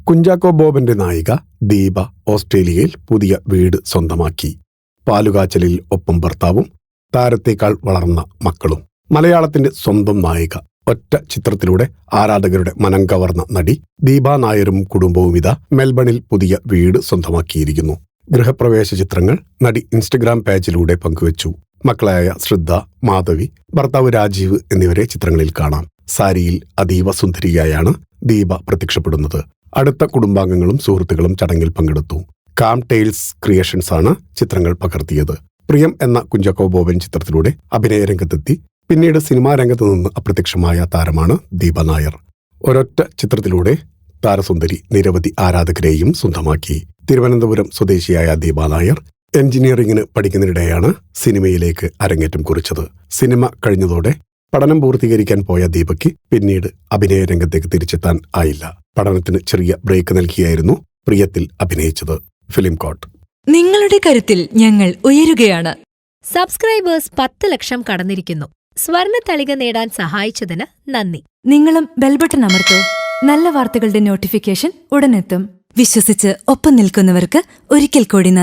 കുഞ്ചാക്കോ ബോബന്റെ നായിക ദീപ ഓസ്ട്രേലിയയിൽ പുതിയ വീട് സ്വന്തമാക്കി. പാലുകാച്ചലിൽ ഒപ്പം ഭർത്താവും താരത്തേക്കാൾ വളർന്ന മക്കളും. മലയാളത്തിന്റെ സ്വന്തം നായിക. ഒറ്റ ചിത്രത്തിലൂടെ ആരാധകരുടെ മനം കവർന്ന നടി ദീപ നായരും കുടുംബവും ഇതാ മെൽബണിൽ പുതിയ വീട് സ്വന്തമാക്കിയിരിക്കുന്നു. ഗൃഹപ്രവേശ ചിത്രങ്ങൾ നടി ഇൻസ്റ്റഗ്രാം പേജിലൂടെ പങ്കുവച്ചു. മക്കളായ ശ്രദ്ധ, മാധവി, ഭർത്താവ് രാജീവ് എന്നിവരെ ചിത്രങ്ങളിൽ കാണാം. സാരിയിൽ അതീവ സുന്ദരിയായാണ് ദീപ പ്രത്യക്ഷപ്പെടുന്നത്. അടുത്ത കുടുംബാംഗങ്ങളും സുഹൃത്തുക്കളും ചടങ്ങിൽ പങ്കെടുത്തു. കാം ടെയിൽസ് ക്രിയേഷൻസ് ആണ് ചിത്രങ്ങൾ പകർത്തിയത്. പ്രിയം എന്ന കുഞ്ചാക്കോ ബോബൻ ചിത്രത്തിലൂടെ അഭിനയ രംഗത്തെത്തി പിന്നീട് സിനിമാ രംഗത്ത് നിന്ന് അപ്രത്യക്ഷമായ താരമാണ് ദീപ നായർ. ഒരൊറ്റ ചിത്രത്തിലൂടെ താരസുന്ദരി നിരവധി ആരാധകരെയും സ്വന്തമാക്കി. തിരുവനന്തപുരം സ്വദേശിയായ ദീപ നായർ എഞ്ചിനീയറിംഗിന് പഠിക്കുന്നതിനിടെയാണ് സിനിമയിലേക്ക് അരങ്ങേറ്റം കുറിച്ചത്. സിനിമ കഴിഞ്ഞതോടെ പഠനം പൂർത്തീകരിക്കാൻ പോയ ദീപയ്ക്ക് പിന്നീട് അഭിനയ രംഗത്തേക്ക് തിരിച്ചെത്താൻ ആയില്ല. പഠനത്തിന് ചെറിയ ബ്രേക്ക് നൽകിയായിരുന്നു പ്രിയത്തിൽ അഭിനയിച്ചത്. ഫിലിം കോട്ട്. നിങ്ങളുടെ കരുത്തിൽ ഞങ്ങൾ ഉയരുകയാണ്. സബ്സ്ക്രൈബേഴ്സ് 10 ലക്ഷം കടന്നിരിക്കുന്നു. സ്വർണ തളിക നേടാൻ സഹായിച്ചതിന് നന്ദി. നിങ്ങളും ബെൽബട്ടൺ അമർത്തോ. നല്ല വാർത്തകളുടെ നോട്ടിഫിക്കേഷൻ ഉടനെത്തും. വിശ്വസിച്ച് ഒപ്പം നിൽക്കുന്നവർക്ക് ഒരിക്കൽ കൂടി നന്ദി.